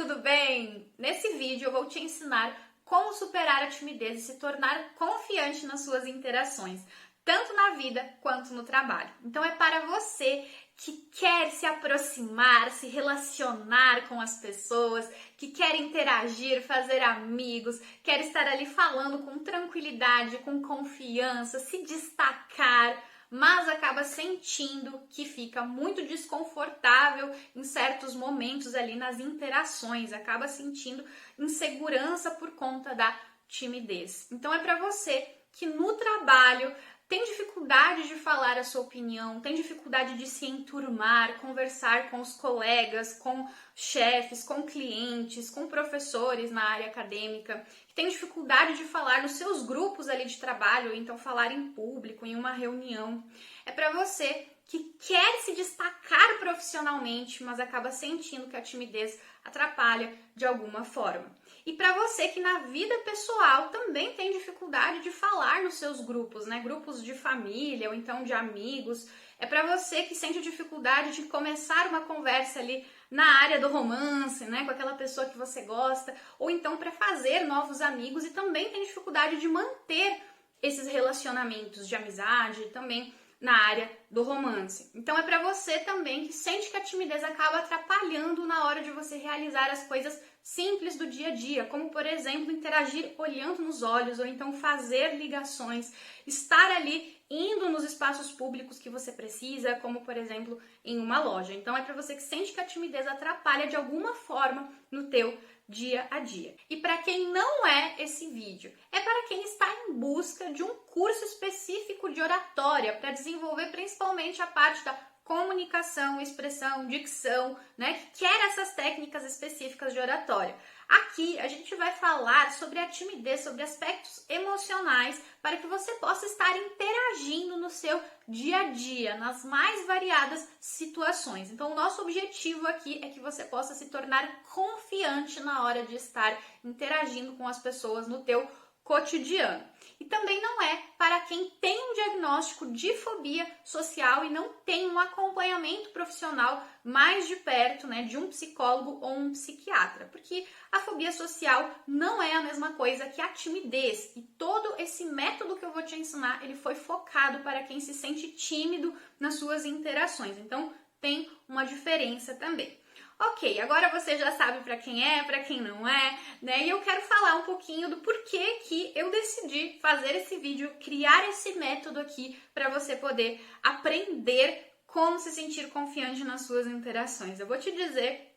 tudo bem? Nesse vídeo eu vou te ensinar como superar a timidez e se tornar confiante nas suas interações, tanto na vida quanto no trabalho. Então é para você que quer se aproximar, se relacionar com as pessoas, que quer interagir, fazer amigos, quer estar ali falando com tranquilidade, com confiança, se destacar, mas acaba sentindo que fica muito desconfortável em certos momentos ali nas interações, acaba sentindo insegurança por conta da timidez. Então é para você que no trabalho tem dificuldade de falar a sua opinião, tem dificuldade de se enturmar, conversar com os colegas, com chefes, com clientes, com professores na área acadêmica, que tem dificuldade de falar nos seus grupos ali de trabalho, ou então falar em público, em uma reunião. É para você que quer se destacar profissionalmente, mas acaba sentindo que a timidez atrapalha de alguma forma. E para você que na vida pessoal também tem dificuldade de falar nos seus grupos, né? Grupos de família ou então de amigos. É para você que sente dificuldade de começar uma conversa ali na área do romance, né? Com aquela pessoa que você gosta, ou então para fazer novos amigos e também tem dificuldade de manter esses relacionamentos de amizade também na área do romance. Então é para você também que sente que a timidez acaba atrapalhando na hora de você realizar as coisas simples do dia a dia, como por exemplo interagir olhando nos olhos ou então fazer ligações, estar ali indo nos espaços públicos que você precisa, como por exemplo em uma loja. Então é para você que sente que a timidez atrapalha de alguma forma no teu dia a dia. E para quem não é esse vídeo, é para quem está em busca de um curso específico de oratória para desenvolver principalmente a parte da comunicação, expressão, dicção, né? Que quer essas técnicas específicas de oratória. Aqui a gente vai falar sobre a timidez, sobre aspectos emocionais, para que você possa estar interagindo no seu dia a dia, nas mais variadas situações. Então, o nosso objetivo aqui é que você possa se tornar confiante na hora de estar interagindo com as pessoas no teu cotidiano. E também não é para quem tem um diagnóstico de fobia social e não tem um acompanhamento profissional mais de perto, né, de um psicólogo ou um psiquiatra, porque a fobia social não é a mesma coisa que a timidez, e todo esse método que eu vou te ensinar, ele foi focado para quem se sente tímido nas suas interações, então tem uma diferença também. Ok, agora você já sabe para quem não é, né? E eu quero falar um pouquinho do porquê que eu decidi fazer esse vídeo, criar esse método aqui para você poder aprender como se sentir confiante nas suas interações. Eu vou te dizer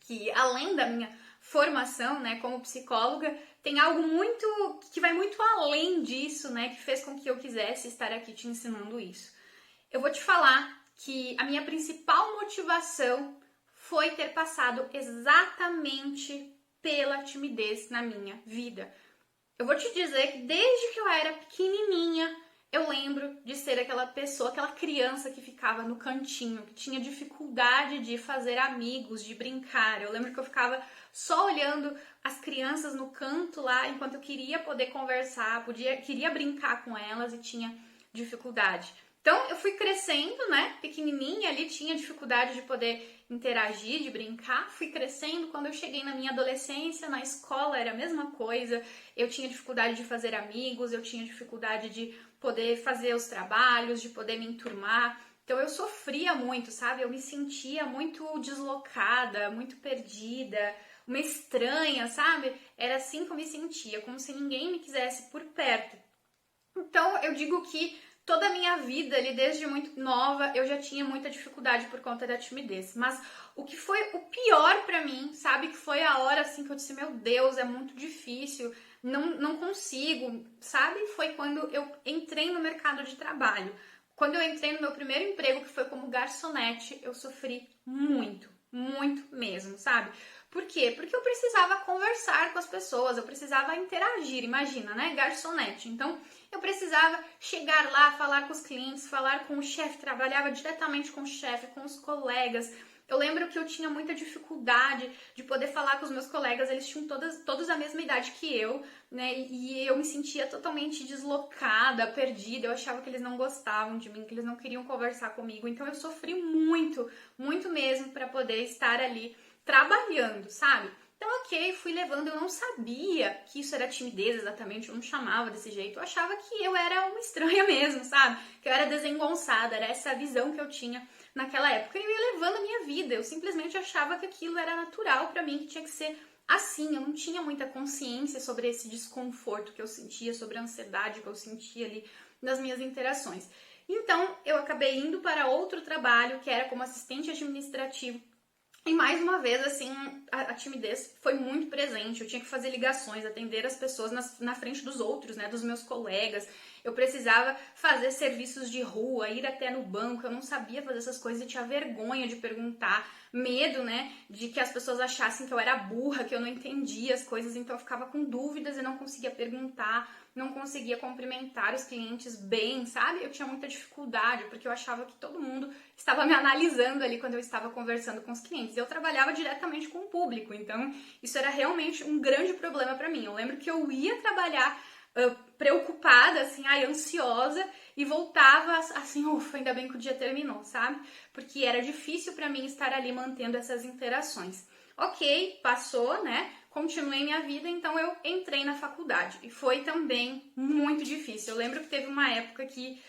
que além da minha formação, né, como psicóloga, tem algo muito que vai muito além disso, né, que fez com que eu quisesse estar aqui te ensinando isso. Eu vou te falar que a minha principal motivação foi ter passado exatamente pela timidez na minha vida. Eu vou te dizer que desde que eu era pequenininha, eu lembro de ser aquela pessoa, aquela criança que ficava no cantinho, que tinha dificuldade de fazer amigos, de brincar. Eu lembro que eu ficava só olhando as crianças no canto lá, enquanto eu queria poder conversar, queria brincar com elas e tinha dificuldade. Então, eu fui crescendo, né, pequenininha ali, tinha dificuldade de poder interagir, de brincar. Fui crescendo, quando eu cheguei na minha adolescência, na escola era a mesma coisa. Eu tinha dificuldade de fazer amigos, eu tinha dificuldade de poder fazer os trabalhos, de poder me enturmar. Então, eu sofria muito, sabe? Eu me sentia muito deslocada, muito perdida, uma estranha, sabe? Era assim que eu me sentia, como se ninguém me quisesse por perto. Então, eu digo que toda a minha vida, ali, desde muito nova, eu já tinha muita dificuldade por conta da timidez. Mas o que foi o pior pra mim, sabe? Que foi a hora, assim, que eu disse, meu Deus, é muito difícil, não consigo, sabe? Foi quando eu entrei no mercado de trabalho. Quando eu entrei no meu primeiro emprego, que foi como garçonete, eu sofri muito mesmo, sabe? Por quê? Porque eu precisava conversar com as pessoas, eu precisava interagir, imagina, né? Garçonete. Então, eu precisava chegar lá, falar com os clientes, falar com o chefe, trabalhava diretamente com o chefe, com os colegas. Eu lembro que eu tinha muita dificuldade de poder falar com os meus colegas, eles tinham todos a mesma idade que eu, né? E eu me sentia totalmente deslocada, perdida, eu achava que eles não gostavam de mim, que eles não queriam conversar comigo. Então eu sofri muito mesmo para poder estar ali trabalhando, sabe? Então, ok, fui levando, eu não sabia que isso era timidez exatamente, eu não chamava desse jeito, eu achava que eu era uma estranha mesmo, sabe? Que eu era desengonçada, era essa a visão que eu tinha naquela época. E eu ia levando a minha vida, eu simplesmente achava que aquilo era natural pra mim, que tinha que ser assim, eu não tinha muita consciência sobre esse desconforto que eu sentia, sobre a ansiedade que eu sentia ali nas minhas interações. Então, eu acabei indo para outro trabalho, que era como assistente administrativo. E mais uma vez, assim, a timidez foi muito presente. Eu tinha que fazer ligações, atender as pessoas na frente dos outros, né, dos meus colegas. Eu precisava fazer serviços de rua, ir até no banco. Eu não sabia fazer essas coisas e tinha vergonha de perguntar, medo, né, de que as pessoas achassem que eu era burra, que eu não entendia as coisas. Então eu ficava com dúvidas e não conseguia perguntar, não conseguia cumprimentar os clientes bem, sabe? Eu tinha muita dificuldade, porque eu achava que todo mundo estava me analisando ali quando eu estava conversando com os clientes. Eu trabalhava diretamente com o público, então isso era realmente um grande problema para mim. Eu lembro que eu ia trabalhar preocupada, assim, ansiosa, e voltava assim, ufa, ainda bem que o dia terminou, sabe? Porque era difícil para mim estar ali mantendo essas interações. Ok, passou, né? Continuei minha vida, então eu entrei na faculdade. E foi também muito difícil. Eu lembro que teve uma época que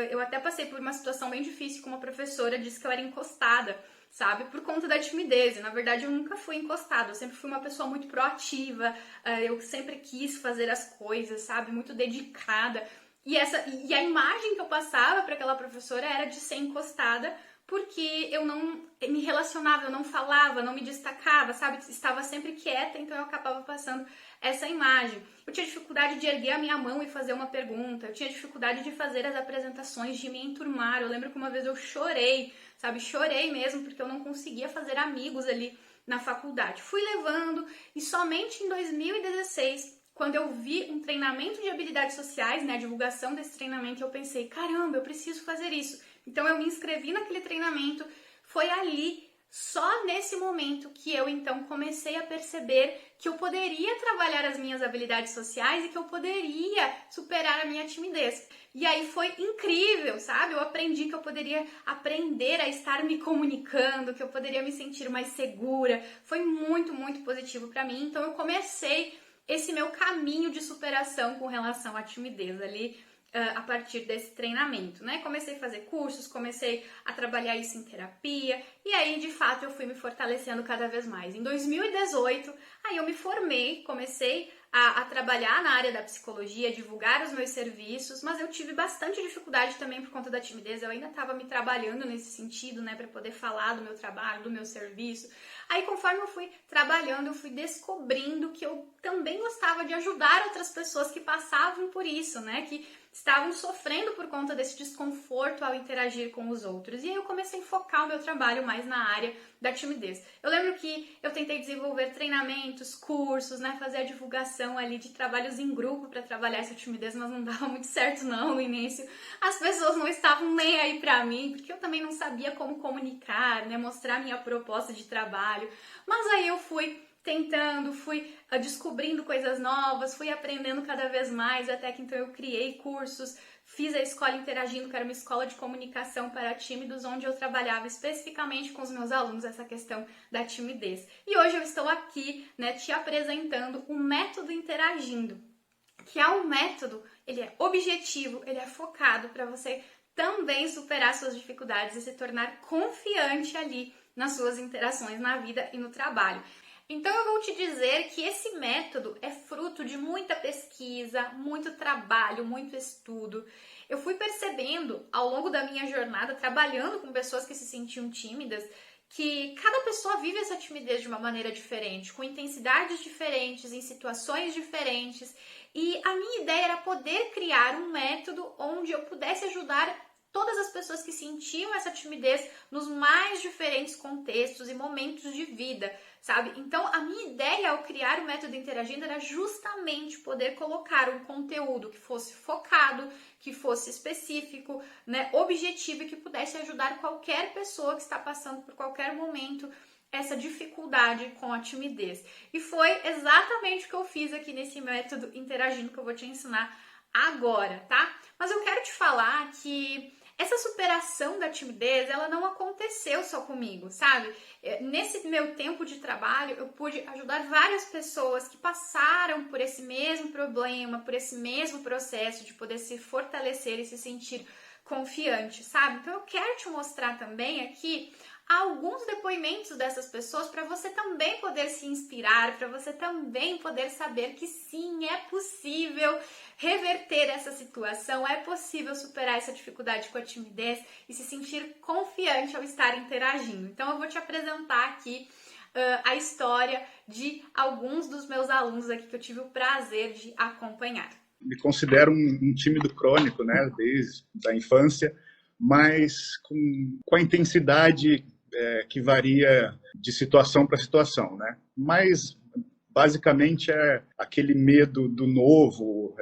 eu até passei por uma situação bem difícil com uma professora, disse que eu era encostada, sabe? Por conta da timidez. E, na verdade, eu nunca fui encostada. Eu sempre fui uma pessoa muito proativa. Eu sempre quis fazer as coisas, sabe? Muito dedicada. E a imagem que eu passava para aquela professora era de ser encostada, porque eu não me relacionava, eu não falava, não me destacava, sabe? Estava sempre quieta, então eu acabava passando essa imagem. Eu tinha dificuldade de erguer a minha mão e fazer uma pergunta, eu tinha dificuldade de fazer as apresentações, de me enturmar. Eu lembro que uma vez eu chorei, sabe? Chorei mesmo, porque eu não conseguia fazer amigos ali na faculdade. Fui levando e somente em 2016, quando eu vi um treinamento de habilidades sociais, né, a divulgação desse treinamento, eu pensei, caramba, eu preciso fazer isso. Então eu me inscrevi naquele treinamento, foi ali, só nesse momento, que eu então comecei a perceber que eu poderia trabalhar as minhas habilidades sociais e que eu poderia superar a minha timidez. E aí foi incrível, sabe? Eu aprendi que eu poderia aprender a estar me comunicando, que eu poderia me sentir mais segura. Foi muito, muito positivo para mim. Então eu comecei esse meu caminho de superação com relação à timidez ali, a partir desse treinamento, né? Comecei a fazer cursos, comecei a trabalhar isso em terapia, e aí, de fato, eu fui me fortalecendo cada vez mais. Em 2018, aí eu me formei, comecei a trabalhar na área da psicologia, divulgar os meus serviços, mas eu tive bastante dificuldade também por conta da timidez. Eu ainda estava me trabalhando nesse sentido, né, para poder falar do meu trabalho, do meu serviço. Aí, conforme eu fui trabalhando, eu fui descobrindo que eu também gostava de ajudar outras pessoas que passavam por isso, né, que estavam sofrendo por conta desse desconforto ao interagir com os outros. E aí eu comecei a focar o meu trabalho mais na área da timidez. Eu lembro que eu tentei desenvolver treinamentos, cursos, né, fazer a divulgação ali de trabalhos em grupo para trabalhar essa timidez, mas não dava muito certo não no início. As pessoas não estavam nem aí para mim, porque eu também não sabia como comunicar, né, mostrar minha proposta de trabalho. Mas aí eu fui tentando, fui descobrindo coisas novas, fui aprendendo cada vez mais, até que então eu criei cursos, fiz a Escola Interagindo, que era uma escola de comunicação para tímidos, onde eu trabalhava especificamente com os meus alunos essa questão da timidez. E hoje eu estou aqui, né, te apresentando o método Interagindo, que é um método, ele é objetivo, ele é focado para você também superar suas dificuldades e se tornar confiante ali nas suas interações na vida e no trabalho. Então eu vou te dizer que esse método é fruto de muita pesquisa, muito trabalho, muito estudo. Eu fui percebendo ao longo da minha jornada, trabalhando com pessoas que se sentiam tímidas, que cada pessoa vive essa timidez de uma maneira diferente, com intensidades diferentes, em situações diferentes. E a minha ideia era poder criar um método onde eu pudesse ajudar todas as pessoas que sentiam essa timidez nos mais diferentes contextos e momentos de vida, sabe? Então, a minha ideia ao criar o método Interagindo era justamente poder colocar um conteúdo que fosse focado, que fosse específico, né, objetivo e que pudesse ajudar qualquer pessoa que está passando por qualquer momento essa dificuldade com a timidez. E foi exatamente o que eu fiz aqui nesse método Interagindo que eu vou te ensinar agora, tá? Mas eu quero te falar que essa superação da timidez, ela não aconteceu só comigo, sabe? Nesse meu tempo de trabalho, eu pude ajudar várias pessoas que passaram por esse mesmo problema, por esse mesmo processo de poder se fortalecer e se sentir confiante, sabe? Então eu quero te mostrar também aqui alguns depoimentos dessas pessoas para você também poder se inspirar, para você também poder saber que sim, é possível reverter essa situação, é possível superar essa dificuldade com a timidez e se sentir confiante ao estar interagindo. Então eu vou te apresentar aqui a história de alguns dos meus alunos aqui que eu tive o prazer de acompanhar. Me considero um tímido crônico, né, desde a infância, mas com a intensidade que varia de situação para situação, né? Mas basicamente é aquele medo do novo,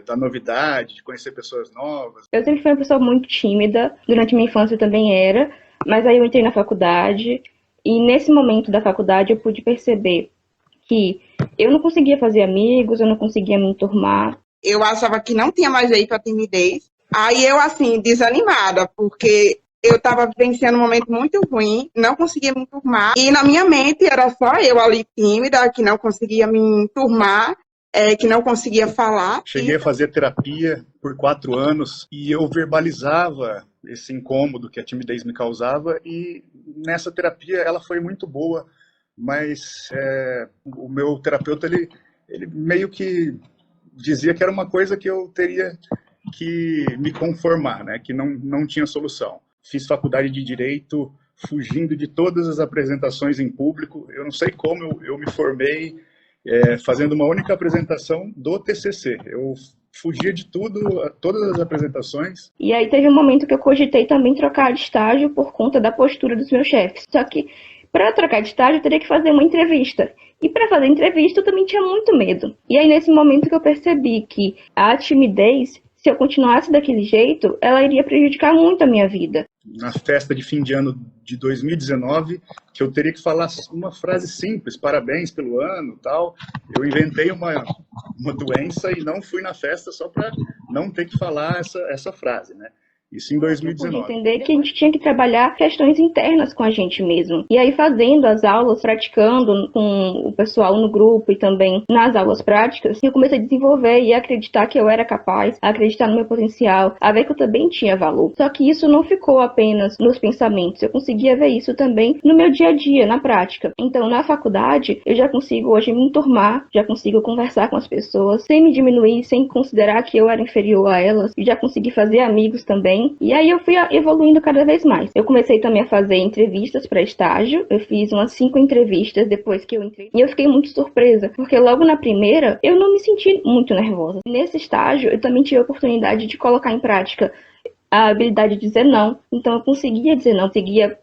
da novidade, de conhecer pessoas novas. Eu sempre fui uma pessoa muito tímida, durante minha infância eu também era, mas aí eu entrei na faculdade e nesse momento da faculdade eu pude perceber que eu não conseguia fazer amigos, eu não conseguia me enturmar. Eu achava que não tinha mais jeito para timidez. Aí eu, assim, desanimada, porque eu estava vivenciando um momento muito ruim, não conseguia me enturmar. E na minha mente era só eu ali tímida, que não conseguia me enturmar, que não conseguia falar. Cheguei a fazer terapia por 4 anos e eu verbalizava esse incômodo que a timidez me causava. E nessa terapia ela foi muito boa, mas o meu terapeuta, ele meio que dizia que era uma coisa que eu teria que me conformar, né? Que não tinha solução. Fiz faculdade de Direito fugindo de todas as apresentações em público. Eu não sei como eu me formei fazendo uma única apresentação do TCC. Eu fugia de tudo, todas as apresentações. E aí teve um momento que eu cogitei também trocar de estágio por conta da postura dos meus chefes. Só que para trocar de estágio eu teria que fazer uma entrevista. E para fazer entrevista eu também tinha muito medo. E aí nesse momento que eu percebi que a timidez, se eu continuasse daquele jeito, ela iria prejudicar muito a minha vida. Na festa de fim de ano de 2019, que eu teria que falar uma frase simples, parabéns pelo ano, tal. Eu inventei uma doença e não fui na festa só para não ter que falar essa frase, né? Isso em 2019. Eu pude entender que a gente tinha que trabalhar questões internas com a gente mesmo. E aí fazendo as aulas, praticando com o pessoal no grupo e também nas aulas práticas, eu comecei a desenvolver e a acreditar que eu era capaz, a acreditar no meu potencial, a ver que eu também tinha valor. Só que isso não ficou apenas nos pensamentos, eu conseguia ver isso também no meu dia a dia, na prática. Então na faculdade eu já consigo hoje me enturmar, já consigo conversar com as pessoas sem me diminuir, sem considerar que eu era inferior a elas, e já consegui fazer amigos também. E aí eu fui evoluindo cada vez mais. Eu comecei também a fazer entrevistas para estágio. Eu fiz umas 5 entrevistas depois que eu entrei. E eu fiquei muito surpresa, porque logo na primeira eu não me senti muito nervosa. Nesse estágio eu também tive a oportunidade de colocar em prática a habilidade de dizer não. Então eu conseguia dizer não, conseguia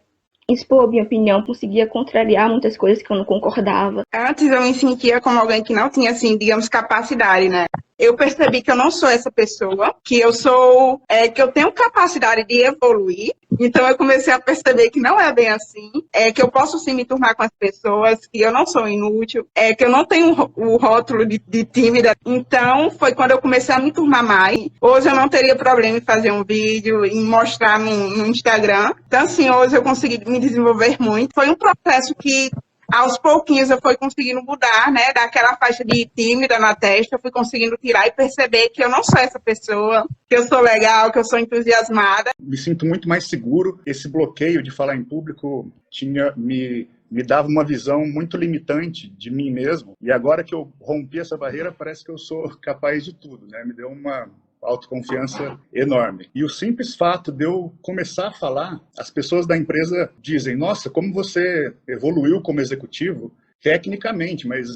expor a minha opinião, conseguia contrariar muitas coisas que eu não concordava. Antes eu me sentia como alguém que não tinha, assim, digamos, capacidade, né? Eu percebi que eu não sou essa pessoa, que eu sou, que eu tenho capacidade de evoluir. Então eu comecei a perceber que não é bem assim, que eu posso sim me turmar com as pessoas, que eu não sou inútil, que eu não tenho o rótulo de tímida. Então foi quando eu comecei a me turmar mais. Hoje eu não teria problema em fazer um vídeo, em mostrar no Instagram. Então assim, hoje eu consegui me desenvolver muito. Foi um processo que aos pouquinhos eu fui conseguindo mudar, né, daquela faixa de tímida na testa, eu fui conseguindo tirar e perceber que eu não sou essa pessoa, que eu sou legal, que eu sou entusiasmada. Me sinto muito mais seguro. Esse bloqueio de falar em público me dava uma visão muito limitante de mim mesmo. E agora que eu rompi essa barreira, parece que eu sou capaz de tudo, né? Me deu uma autoconfiança enorme. E o simples fato de eu começar a falar, as pessoas da empresa dizem: nossa, como você evoluiu como executivo, tecnicamente, mas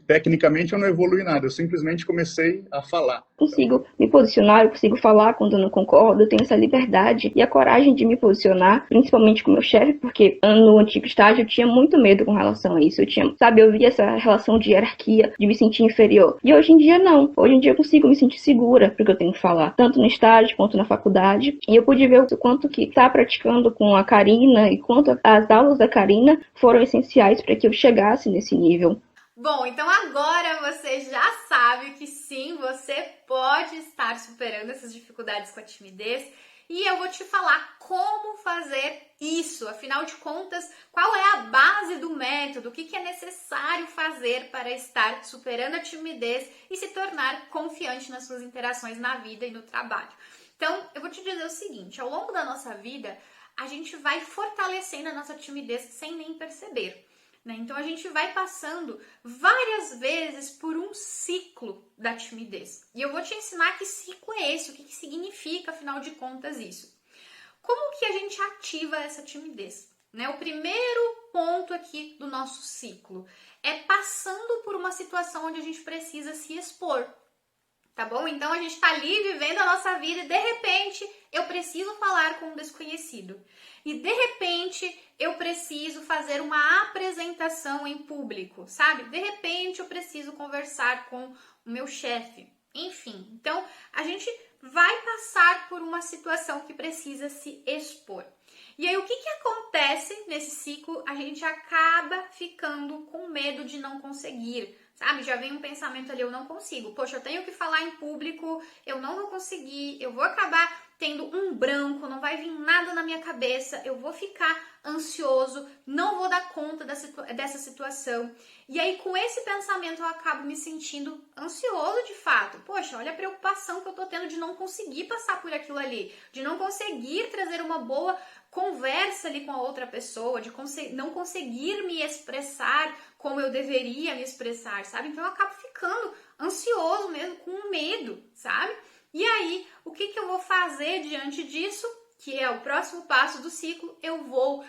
tecnicamente eu não evolui nada, eu simplesmente comecei a falar. Consigo me posicionar, eu consigo falar quando eu não concordo, eu tenho essa liberdade e a coragem de me posicionar, principalmente com o meu chefe, porque no antigo estágio eu tinha muito medo com relação a isso, eu via essa relação de hierarquia, de me sentir inferior, e hoje em dia não, hoje em dia eu consigo me sentir segura porque eu tenho que falar, tanto no estágio quanto na faculdade, e eu pude ver o quanto que estar praticando com a Karina e quanto as aulas da Karina foram essenciais para que eu chegasse nesse nível. Bom, então agora você já sabe que sim, você pode estar superando essas dificuldades com a timidez E eu vou te falar como fazer isso. Afinal de contas, qual é a base do método? O que é necessário fazer para estar superando a timidez e se tornar confiante nas suas interações na vida e no trabalho? Então, eu vou te dizer o seguinte, ao longo da nossa vida, a gente vai fortalecendo a nossa timidez sem nem perceber, né? Então, a gente vai passando várias vezes por um ciclo da timidez. E eu vou te ensinar que ciclo é esse, o que significa, afinal de contas, isso. Como que a gente ativa essa timidez? Né? O primeiro ponto aqui do nosso ciclo é passando por uma situação onde a gente precisa se expor. Tá bom? Então a gente tá ali vivendo a nossa vida e de repente eu preciso falar com um desconhecido. E de repente eu preciso fazer uma apresentação em público, sabe? De repente eu preciso conversar com o meu chefe. Enfim, então a gente vai passar por uma situação que precisa se expor. E aí o que acontece nesse ciclo? A gente acaba ficando com medo de não conseguir. Sabe, já vem um pensamento ali, eu não consigo. Poxa, eu tenho que falar em público, eu não vou conseguir, eu vou acabar tendo um branco, não vai vir nada na minha cabeça, eu vou ficar ansioso, não vou dar conta dessa situação. E aí, com esse pensamento, eu acabo me sentindo ansioso de fato. Poxa, olha a preocupação que eu tô tendo de não conseguir passar por aquilo ali, de não conseguir trazer uma boa conversa ali com a outra pessoa, de não conseguir me expressar como eu deveria me expressar, sabe? Então eu acabo ficando ansioso mesmo, com medo, sabe? E aí, o que eu vou fazer diante disso? Que é o próximo passo do ciclo, eu vou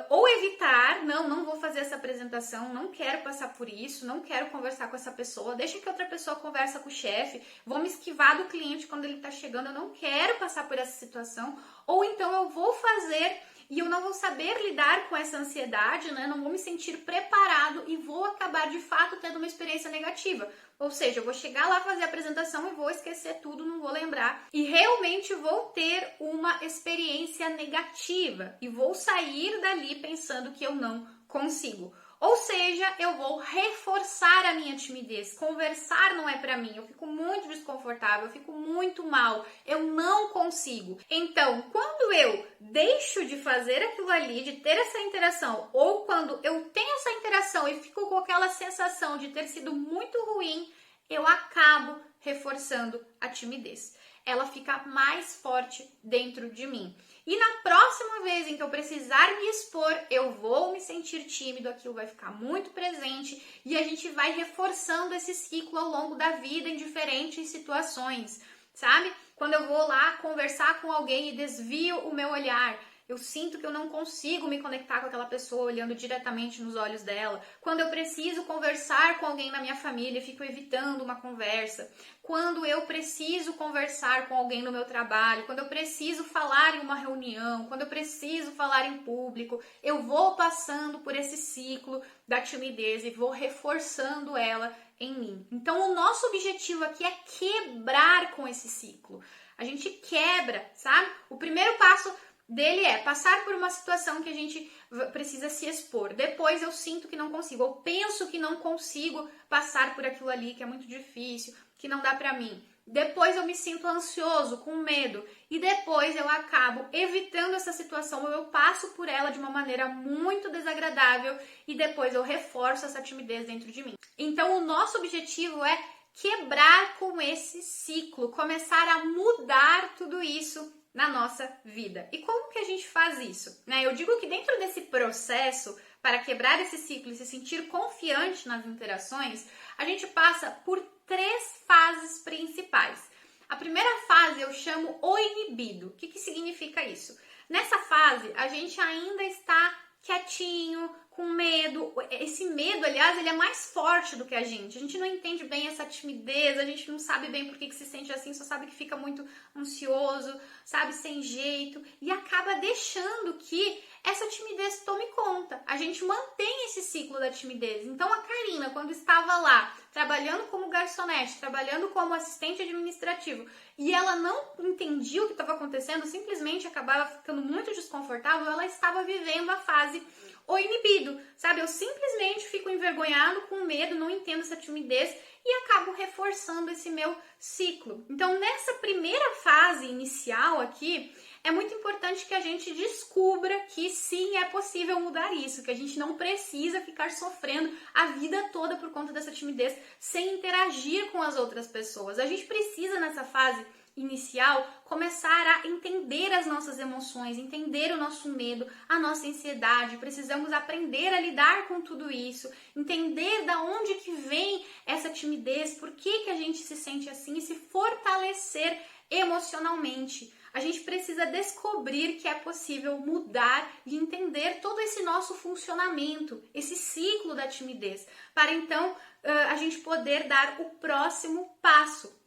ou evitar, não vou fazer essa apresentação, não quero passar por isso, não quero conversar com essa pessoa, deixa que outra pessoa conversa com o chefe, vou me esquivar do cliente quando ele tá chegando, eu não quero passar por essa situação, ou então eu vou fazer e eu não vou saber lidar com essa ansiedade, né? Não vou me sentir preparado e vou acabar de fato tendo uma experiência negativa. Ou seja, eu vou chegar lá fazer a apresentação e vou esquecer tudo, não vou lembrar. E realmente vou ter uma experiência negativa e vou sair dali pensando que eu não consigo. Ou seja, eu vou reforçar a minha timidez. Conversar não é pra mim. Eu fico muito desconfortável, eu fico muito mal. Eu não consigo. Então, quando eu deixo de fazer aquilo ali, de ter essa interação, ou quando eu tenho essa interação e fico com aquela sensação de ter sido muito ruim, eu acabo reforçando a timidez. Ela fica mais forte dentro de mim. E na próxima vez em que eu precisar me expor, eu vou me sentir tímido, aquilo vai ficar muito presente e a gente vai reforçando esse ciclo ao longo da vida em diferentes situações, sabe? Quando eu vou lá conversar com alguém e desvio o meu olhar, eu sinto que eu não consigo me conectar com aquela pessoa olhando diretamente nos olhos dela. Quando eu preciso conversar com alguém na minha família, fico evitando uma conversa. Quando eu preciso conversar com alguém no meu trabalho, quando eu preciso falar em uma reunião, quando eu preciso falar em público, eu vou passando por esse ciclo da timidez e vou reforçando ela em mim. Então, o nosso objetivo aqui é quebrar com esse ciclo. A gente quebra, sabe? O primeiro passo dele é passar por uma situação que a gente precisa se expor. Depois eu sinto que não consigo, eu penso que não consigo passar por aquilo ali, que é muito difícil, que não dá pra mim. Depois eu me sinto ansioso, com medo, e depois eu acabo evitando essa situação, eu passo por ela de uma maneira muito desagradável e depois eu reforço essa timidez dentro de mim. Então o nosso objetivo é quebrar com esse ciclo, começar a mudar tudo isso na nossa vida. E como que a gente faz isso? Eu digo que dentro desse processo, para quebrar esse ciclo e se sentir confiante nas interações, a gente passa por 3 fases principais. A primeira fase eu chamo o inibido. O que significa isso? Nessa fase, a gente ainda está quietinho, com medo. Esse medo, aliás, ele é mais forte do que a gente não entende bem essa timidez, a gente não sabe bem por que se sente assim, só sabe que fica muito ansioso, sabe, sem jeito, e acaba deixando que essa timidez tome conta. A gente mantém esse ciclo da timidez. Então, a Karina, quando estava lá, trabalhando como garçonete, trabalhando como assistente administrativo, e ela não entendia o que estava acontecendo, simplesmente acabava ficando muito desconfortável, ela estava vivendo a fase ou inibido, sabe? Eu simplesmente fico envergonhado, com medo, não entendo essa timidez e acabo reforçando esse meu ciclo. Então, nessa primeira fase inicial aqui, é muito importante que a gente descubra que sim, é possível mudar isso, que a gente não precisa ficar sofrendo a vida toda por conta dessa timidez sem interagir com as outras pessoas. A gente precisa, nessa fase inicial, começar a entender as nossas emoções, entender o nosso medo, a nossa ansiedade. Precisamos aprender a lidar com tudo isso, entender da onde que vem essa timidez, por que a gente se sente assim e se fortalecer emocionalmente. A gente precisa descobrir que é possível mudar e entender todo esse nosso funcionamento, esse ciclo da timidez, para então a gente poder dar o próximo passo.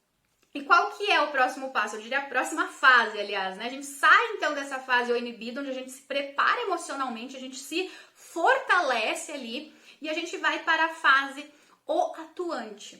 E qual que é o próximo passo? Eu diria a próxima fase, aliás, né? A gente sai então dessa fase o inibido, onde a gente se prepara emocionalmente, a gente se fortalece ali e a gente vai para a fase o atuante.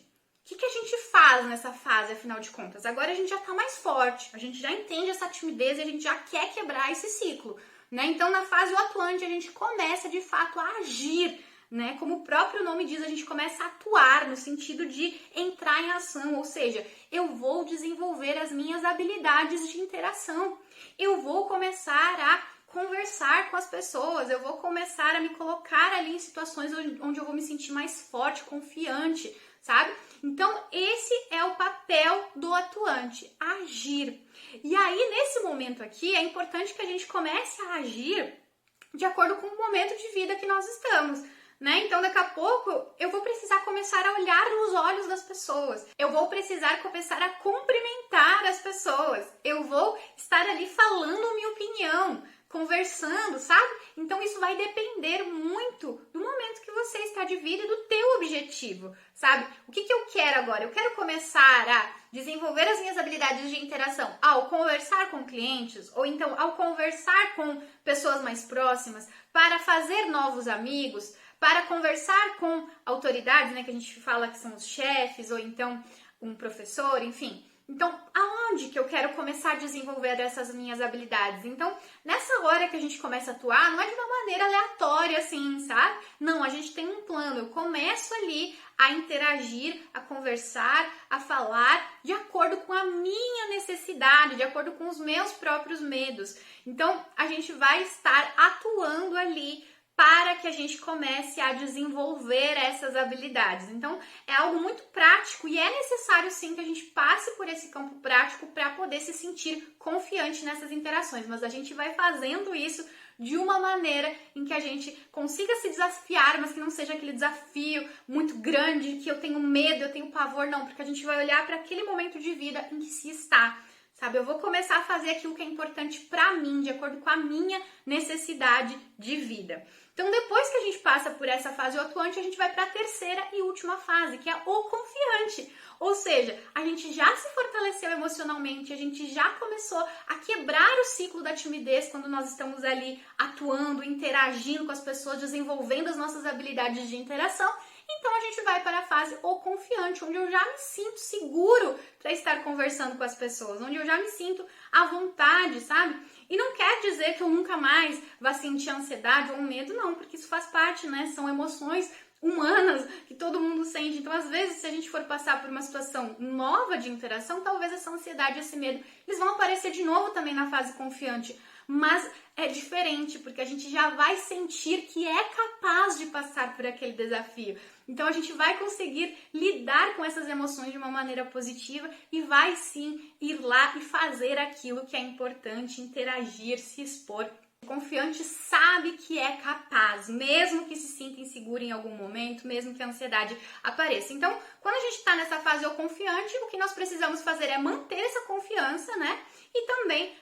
O que a gente faz nessa fase, afinal de contas? Agora a gente já tá mais forte, a gente já entende essa timidez e a gente já quer quebrar esse ciclo, né? Então, na fase o atuante, a gente começa de fato a agir, né? Como o próprio nome diz, a gente começa a atuar no sentido de entrar em ação, ou seja, eu vou desenvolver as minhas habilidades de interação, eu vou começar a conversar com as pessoas, eu vou começar a me colocar ali em situações onde eu vou me sentir mais forte, confiante, sabe? Então, esse é o papel do atuante, agir. E aí, nesse momento aqui, é importante que a gente comece a agir de acordo com o momento de vida que nós estamos, né? Então, daqui a pouco, eu vou precisar começar a olhar nos olhos das pessoas. Eu vou precisar começar a cumprimentar as pessoas. Eu vou estar ali falando minha opinião, conversando, sabe? Então, isso vai depender muito do momento que você está de vida e do teu objetivo, sabe? O que eu quero agora? Eu quero começar a desenvolver as minhas habilidades de interação ao conversar com clientes ou então ao conversar com pessoas mais próximas para fazer novos amigos, para conversar com autoridades, né, que a gente fala que são os chefes ou então um professor, enfim. Então, aonde que eu quero começar a desenvolver essas minhas habilidades? Então, nessa hora que a gente começa a atuar, não é de uma maneira aleatória, assim, sabe? Não, a gente tem um plano. Eu começo ali a interagir, a conversar, a falar de acordo com a minha necessidade, de acordo com os meus próprios medos. Então, a gente vai estar atuando ali para que a gente comece a desenvolver essas habilidades. Então, é algo muito prático e é necessário sim que a gente passe por esse campo prático para poder se sentir confiante nessas interações, mas a gente vai fazendo isso de uma maneira em que a gente consiga se desafiar, mas que não seja aquele desafio muito grande, que eu tenho medo, eu tenho pavor, não, porque a gente vai olhar para aquele momento de vida em que se está. Sabe, eu vou começar a fazer aquilo que é importante para mim, de acordo com a minha necessidade de vida. Então, depois que a gente passa por essa fase atuante, a gente vai para a terceira e última fase, que é o confiante. Ou seja, a gente já se fortaleceu emocionalmente, a gente já começou a quebrar o ciclo da timidez quando nós estamos ali atuando, interagindo com as pessoas, desenvolvendo as nossas habilidades de interação. Então, a gente vai para a fase o confiante, onde eu já me sinto seguro para estar conversando com as pessoas, onde eu já me sinto à vontade, sabe? E não quer dizer que eu nunca mais vá sentir ansiedade ou medo, não, porque isso faz parte, né? São emoções humanas que todo mundo sente. Então, às vezes, se a gente for passar por uma situação nova de interação, talvez essa ansiedade, esse medo, eles vão aparecer de novo também na fase confiante. Mas é diferente, porque a gente já vai sentir que é capaz de passar por aquele desafio. Então, a gente vai conseguir lidar com essas emoções de uma maneira positiva e vai sim ir lá e fazer aquilo que é importante, interagir, se expor. O confiante sabe que é capaz, mesmo que se sinta inseguro em algum momento, mesmo que a ansiedade apareça. Então, quando a gente está nessa fase o confiante, o que nós precisamos fazer é manter essa confiança, né? E também,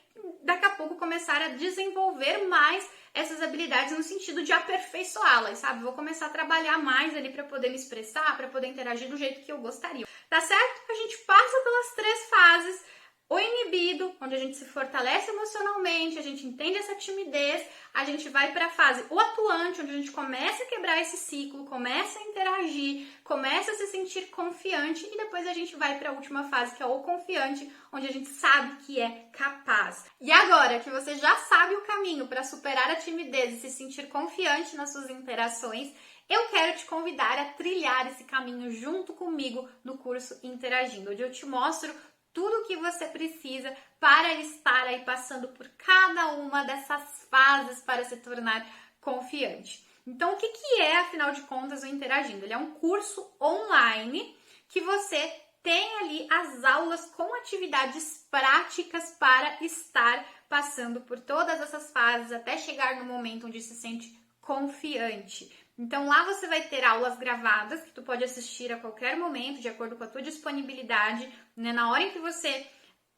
daqui a pouco, começar a desenvolver mais essas habilidades no sentido de aperfeiçoá-las, sabe? Vou começar a trabalhar mais ali para poder me expressar, para poder interagir do jeito que eu gostaria. Tá certo? A gente passa pelas 3 fases o inibido, onde a gente se fortalece emocionalmente, a gente entende essa timidez, a gente vai para a fase o atuante, onde a gente começa a quebrar esse ciclo, começa a interagir, começa a se sentir confiante e depois a gente vai para a última fase, que é o confiante, onde a gente sabe que é capaz. E agora que você já sabe o caminho para superar a timidez e se sentir confiante nas suas interações, eu quero te convidar a trilhar esse caminho junto comigo no curso Interagindo, onde eu te mostro tudo o que você precisa para estar aí passando por cada uma dessas fases para se tornar confiante. Então, o que é, afinal de contas, o Interagindo? Ele é um curso online que você tem ali as aulas com atividades práticas para estar passando por todas essas fases até chegar no momento onde se sente confiante. Então lá você vai ter aulas gravadas que tu pode assistir a qualquer momento, de acordo com a tua disponibilidade, né? Na hora em que você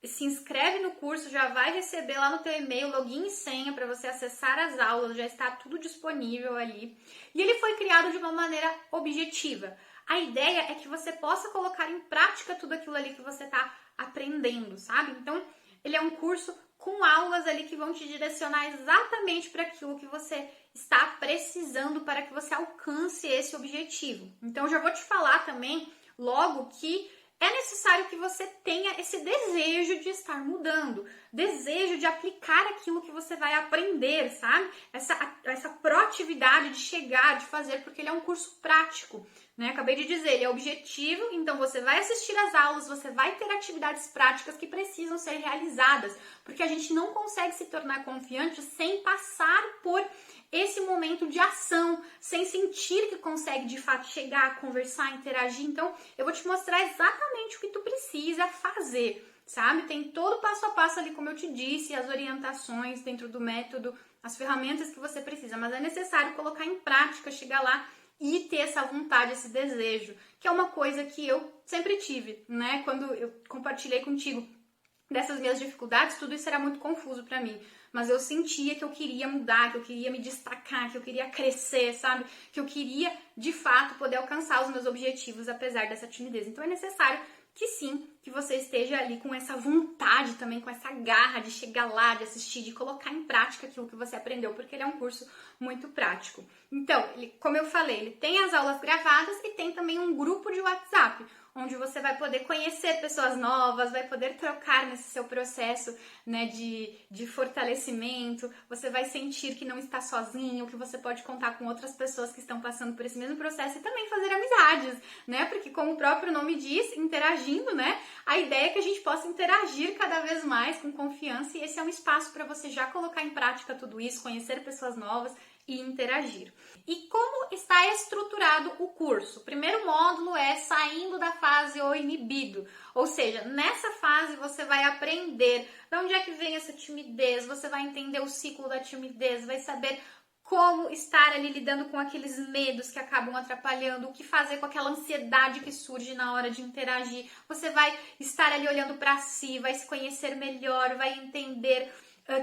se inscreve no curso, já vai receber lá no teu e-mail login e senha para você acessar as aulas, já está tudo disponível ali. E ele foi criado de uma maneira objetiva. A ideia é que você possa colocar em prática tudo aquilo ali que você está aprendendo, sabe? Então, ele é um curso com aulas ali que vão te direcionar exatamente para aquilo que você está precisando para que você alcance esse objetivo. Então, já vou te falar também logo que é necessário que você tenha esse desejo de estar mudando, desejo de aplicar aquilo que você vai aprender, sabe? Essa proatividade de chegar, de fazer, porque ele é um curso prático, né? Acabei de dizer, ele é objetivo, então você vai assistir às aulas, você vai ter atividades práticas que precisam ser realizadas, porque a gente não consegue se tornar confiante sem passar por esse momento de ação, sem sentir que consegue de fato chegar, conversar, interagir. Então, eu vou te mostrar exatamente o que tu precisa fazer, sabe? Tem todo o passo a passo ali, como eu te disse, as orientações dentro do método, as ferramentas que você precisa, mas é necessário colocar em prática, chegar lá e ter essa vontade, esse desejo, que é uma coisa que eu sempre tive, né? Quando eu compartilhei contigo dessas minhas dificuldades, tudo isso era muito confuso para mim. Mas eu sentia que eu queria mudar, que eu queria me destacar, que eu queria crescer, sabe? Que eu queria, de fato, poder alcançar os meus objetivos, apesar dessa timidez. Então é necessário que sim, que você esteja ali com essa vontade também, com essa garra de chegar lá, de assistir, de colocar em prática aquilo que você aprendeu, porque ele é um curso muito prático. Então, como eu falei, ele tem as aulas gravadas e tem também um grupo de WhatsApp, onde você vai poder conhecer pessoas novas, vai poder trocar nesse seu processo, né, de fortalecimento, você vai sentir que não está sozinho, que você pode contar com outras pessoas que estão passando por esse mesmo processo e também fazer amizades, né, porque como o próprio nome diz, interagindo, né, a ideia é que a gente possa interagir cada vez mais com confiança e esse é um espaço para você já colocar em prática tudo isso, conhecer pessoas novas e interagir. E como está estruturado o curso? O primeiro módulo é saindo da fase o inibido, ou seja, nessa fase você vai aprender de onde é que vem essa timidez, você vai entender o ciclo da timidez, vai saber como estar ali lidando com aqueles medos que acabam atrapalhando, o que fazer com aquela ansiedade que surge na hora de interagir. Você vai estar ali olhando para si, vai se conhecer melhor, vai entender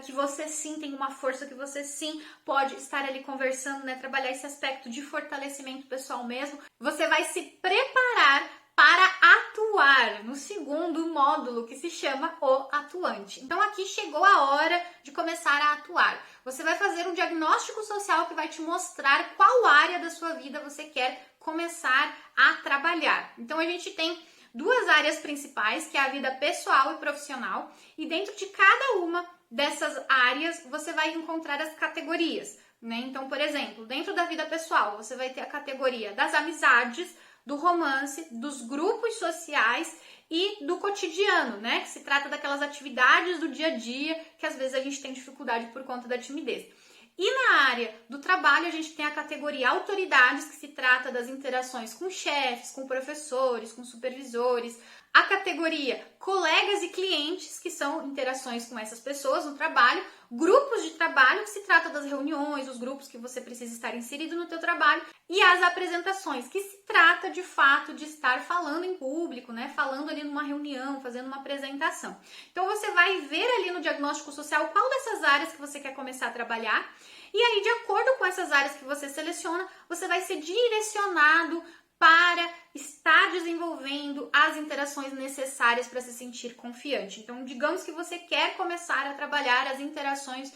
que você sim tem uma força, que você sim pode estar ali conversando, né? Trabalhar esse aspecto de fortalecimento pessoal mesmo. Você vai se preparar para atuar no segundo módulo, que se chama o atuante. Então aqui chegou a hora de começar a atuar. Você vai fazer um diagnóstico social que vai te mostrar qual área da sua vida você quer começar a trabalhar. Então a gente tem duas áreas principais, que é a vida pessoal e profissional, e dentro de cada uma dessas áreas você vai encontrar as categorias, né? Então, por exemplo, dentro da vida pessoal, você vai ter a categoria das amizades, do romance, dos grupos sociais e do cotidiano, né? Que se trata daquelas atividades do dia a dia que às vezes a gente tem dificuldade por conta da timidez. E na área do trabalho, a gente tem a categoria autoridades, que se trata das interações com chefes, com professores, com supervisores. A categoria colegas e clientes, que são interações com essas pessoas no trabalho. Grupos de trabalho, que se trata das reuniões, os grupos que você precisa estar inserido no teu trabalho. E as apresentações, que se trata de fato de estar falando em público, né? Falando ali numa reunião, fazendo uma apresentação. Então você vai ver ali no diagnóstico social qual dessas áreas que você quer começar a trabalhar. E aí, de acordo com essas áreas que você seleciona, você vai ser direcionado para estar desenvolvendo as interações necessárias para se sentir confiante. Então, digamos que você quer começar a trabalhar as interações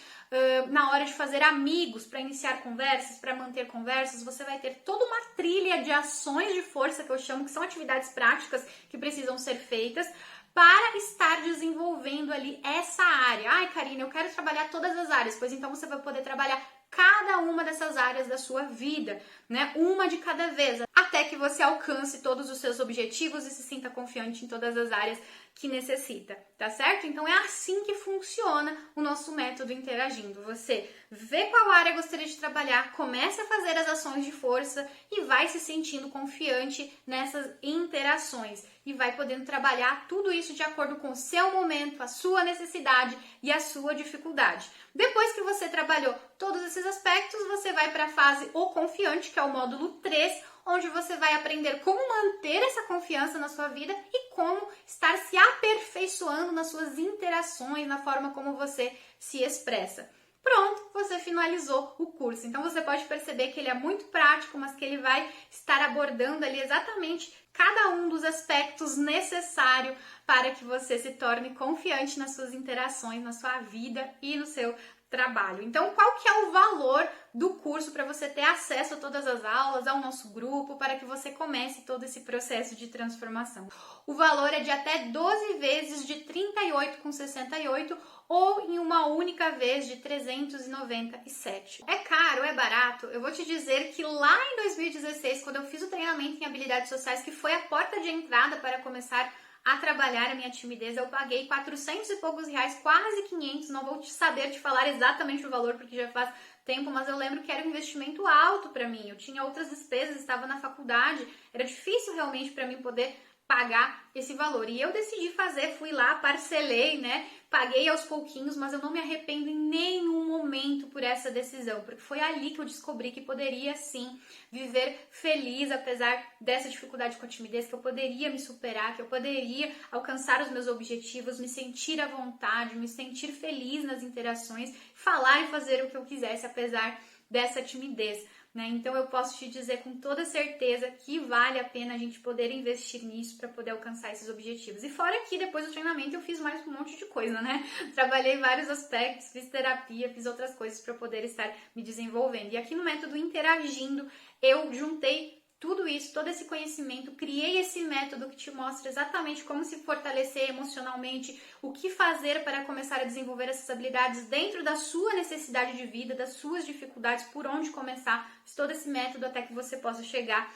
na hora de fazer amigos, para iniciar conversas, para manter conversas, você vai ter toda uma trilha de ações de força, que eu chamo, que são atividades práticas que precisam ser feitas para estar desenvolvendo ali essa área. Ai, Karina, eu quero trabalhar todas as áreas. Pois então você vai poder trabalhar cada uma dessas áreas da sua vida, né? Uma de cada vez, até que você alcance todos os seus objetivos e se sinta confiante em todas as áreas que necessita, tá certo? Então é assim que funciona o nosso método Interagindo. Você vê qual área gostaria de trabalhar, começa a fazer as ações de força e vai se sentindo confiante nessas interações e vai podendo trabalhar tudo isso de acordo com o seu momento, a sua necessidade e a sua dificuldade. Depois que você trabalhou todos esses aspectos, você vai para a fase O Confiante, que é o módulo 3, onde você vai aprender como manter essa confiança na sua vida e como estar se aperfeiçoando nas suas interações, na forma como você se expressa. Pronto, você finalizou o curso. Então você pode perceber que ele é muito prático, mas que ele vai estar abordando ali exatamente cada um dos aspectos necessários para que você se torne confiante nas suas interações, na sua vida e no seu trabalho. Então, qual que é o valor do curso para você ter acesso a todas as aulas, ao nosso grupo, para que você comece todo esse processo de transformação? O valor é de até 12 vezes de R$ 38,68 ou em uma única vez de R$ 397. É caro, é barato? Eu vou te dizer que lá em 2016, quando eu fiz o treinamento em habilidades sociais, que foi a porta de entrada para começar a trabalhar a minha timidez, eu paguei 400 e poucos reais, quase 500, não vou saber te falar exatamente o valor, porque já faz tempo, mas eu lembro que era um investimento alto para mim, eu tinha outras despesas, estava na faculdade, era difícil realmente para mim poder pagar esse valor, e eu decidi fazer, fui lá, parcelei, né, paguei aos pouquinhos, mas eu não me arrependo em nenhum momento por essa decisão, porque foi ali que eu descobri que poderia sim viver feliz, apesar dessa dificuldade com a timidez, que eu poderia me superar, que eu poderia alcançar os meus objetivos, me sentir à vontade, me sentir feliz nas interações, falar e fazer o que eu quisesse, apesar dessa timidez. Né? Então eu posso te dizer com toda certeza que vale a pena a gente poder investir nisso para poder alcançar esses objetivos. E fora que depois do treinamento eu fiz mais um monte de coisa, né? Trabalhei vários aspectos, fiz terapia, fiz outras coisas para poder estar me desenvolvendo. E aqui no método Interagindo eu juntei tudo isso, todo esse conhecimento, criei esse método que te mostra exatamente como se fortalecer emocionalmente, o que fazer para começar a desenvolver essas habilidades dentro da sua necessidade de vida, das suas dificuldades, por onde começar, todo esse método até que você possa chegar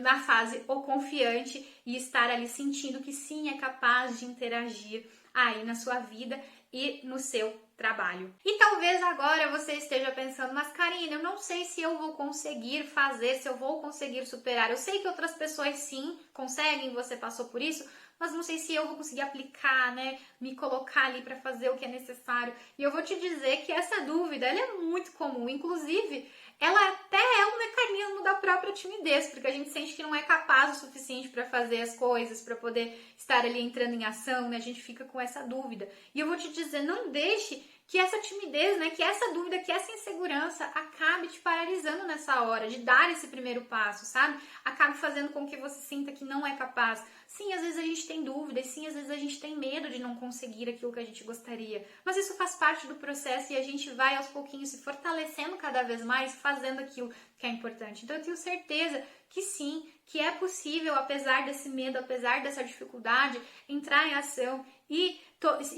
na fase O Confiante e estar ali sentindo que sim, é capaz de interagir aí na sua vida e no seu trabalho. E talvez agora você esteja pensando, mas Karina, eu não sei se eu vou conseguir fazer, se eu vou conseguir superar. Eu sei que outras pessoas sim conseguem, você passou por isso, mas não sei se eu vou conseguir aplicar, né, me colocar ali para fazer o que é necessário. E eu vou te dizer que essa dúvida, ela é muito comum, inclusive, ela até é um mecanismo da própria timidez, porque a gente sente que não é capaz o suficiente para fazer as coisas, para poder estar ali entrando em ação, né? A gente fica com essa dúvida. E eu vou te dizer, não deixe que essa timidez, né, que essa dúvida, que essa insegurança acabe te paralisando nessa hora de dar esse primeiro passo, sabe? Acabe fazendo com que você sinta que não é capaz. Sim, às vezes a gente tem dúvidas, sim, às vezes a gente tem medo de não conseguir aquilo que a gente gostaria, mas isso faz parte do processo e a gente vai aos pouquinhos se fortalecendo cada vez mais, fazendo aquilo que é importante. Então eu tenho certeza que sim, que é possível, apesar desse medo, apesar dessa dificuldade, entrar em ação e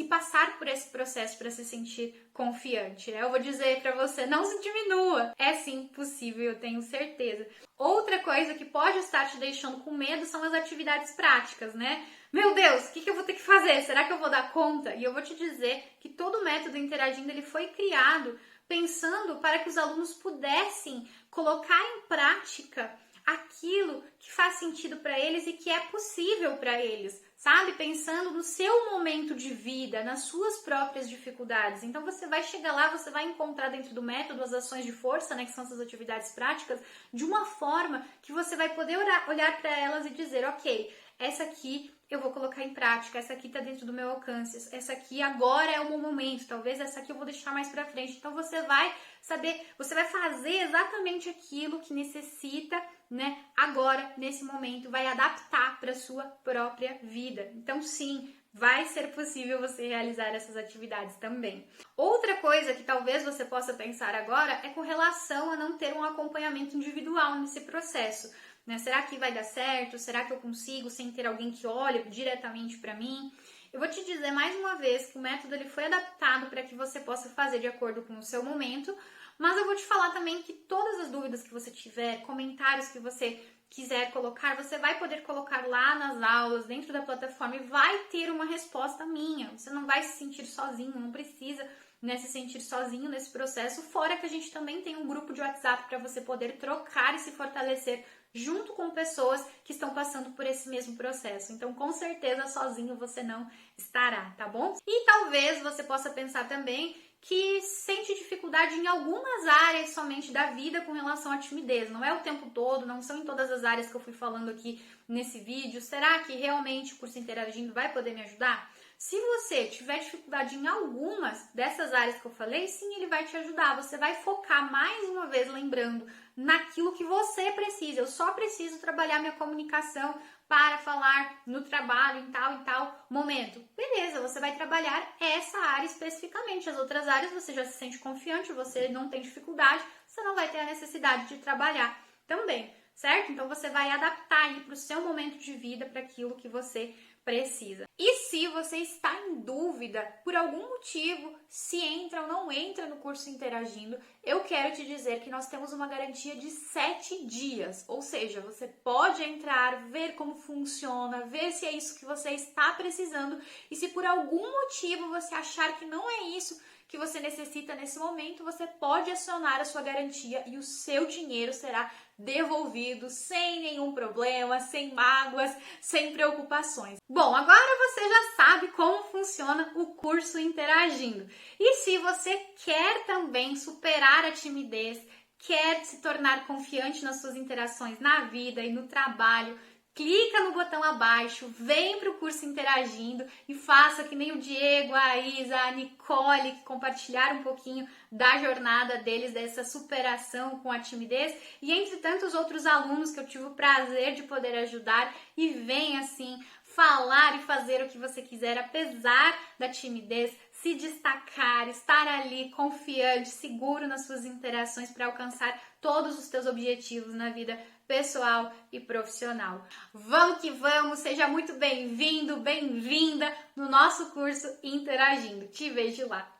passar por esse processo para se sentir confiante, né? Eu vou dizer para você, não se diminua. É sim possível, eu tenho certeza. Outra coisa que pode estar te deixando com medo são as atividades práticas, né? Meu Deus, o que eu vou ter que fazer? Será que eu vou dar conta? E eu vou te dizer que todo o método Interagindo ele foi criado pensando para que os alunos pudessem colocar em prática aquilo que faz sentido para eles e que é possível para eles, sabe? Pensando no seu momento de vida, nas suas próprias dificuldades. Então você vai chegar lá, você vai encontrar dentro do método as ações de força, né, que são essas atividades práticas, de uma forma que você vai poder olhar para elas e dizer, ok, essa aqui eu vou colocar em prática, essa aqui está dentro do meu alcance, essa aqui agora é o meu momento, talvez essa aqui eu vou deixar mais para frente. Então você vai saber, você vai fazer exatamente aquilo que necessita né, agora, nesse momento, vai adaptar para sua própria vida. Então, sim, vai ser possível você realizar essas atividades também. Outra coisa que talvez você possa pensar agora é com relação a não ter um acompanhamento individual nesse processo, né? Será que vai dar certo? Será que eu consigo sem ter alguém que olhe diretamente para mim? Eu vou te dizer mais uma vez que o método ele foi adaptado para que você possa fazer de acordo com o seu momento, mas eu vou te falar também que todas as dúvidas que você tiver, comentários que você quiser colocar, você vai poder colocar lá nas aulas, dentro da plataforma, e vai ter uma resposta minha. Você não vai se sentir sozinho, não precisa, né, se sentir sozinho nesse processo, fora que a gente também tem um grupo de WhatsApp para você poder trocar e se fortalecer junto com pessoas que estão passando por esse mesmo processo. Então, com certeza, sozinho você não estará, tá bom? E talvez você possa pensar também que sente dificuldade em algumas áreas somente da vida com relação à timidez. Não é o tempo todo, não são em todas as áreas que eu fui falando aqui nesse vídeo. Será que realmente o curso Interagindo vai poder me ajudar? Se você tiver dificuldade em algumas dessas áreas que eu falei, sim, ele vai te ajudar. Você vai focar mais uma vez, lembrando, naquilo que você precisa. Eu só preciso trabalhar minha comunicação para falar no trabalho em tal momento. Beleza, você vai trabalhar essa área especificamente. As outras áreas você já se sente confiante, você não tem dificuldade, você não vai ter a necessidade de trabalhar também, certo? Então você vai adaptar aí para o seu momento de vida, para aquilo que você precisa. E se você está em dúvida por algum motivo se entra ou não entra no curso Interagindo, eu quero te dizer que nós temos uma garantia de 7 dias, ou seja, você pode entrar, ver como funciona, ver se é isso que você está precisando, e se por algum motivo você achar que não é isso que você necessita nesse momento, você pode acionar a sua garantia e o seu dinheiro será devolvido sem nenhum problema, sem mágoas, sem preocupações. Bom, agora você já sabe como funciona o curso Interagindo. E se você quer também superar a timidez, quer se tornar confiante nas suas interações na vida e no trabalho, clica no botão abaixo, vem para o curso Interagindo e faça que nem o Diego, a Isa, a Nicole, que compartilharam um pouquinho da jornada deles, dessa superação com a timidez, e entre tantos outros alunos que eu tive o prazer de poder ajudar, e vem assim falar e fazer o que você quiser, apesar da timidez, se destacar, estar ali confiante, seguro nas suas interações para alcançar todos os teus objetivos na vida pessoal e profissional. Vamos que vamos, seja muito bem-vindo, bem-vinda no nosso curso Interagindo. Te vejo lá!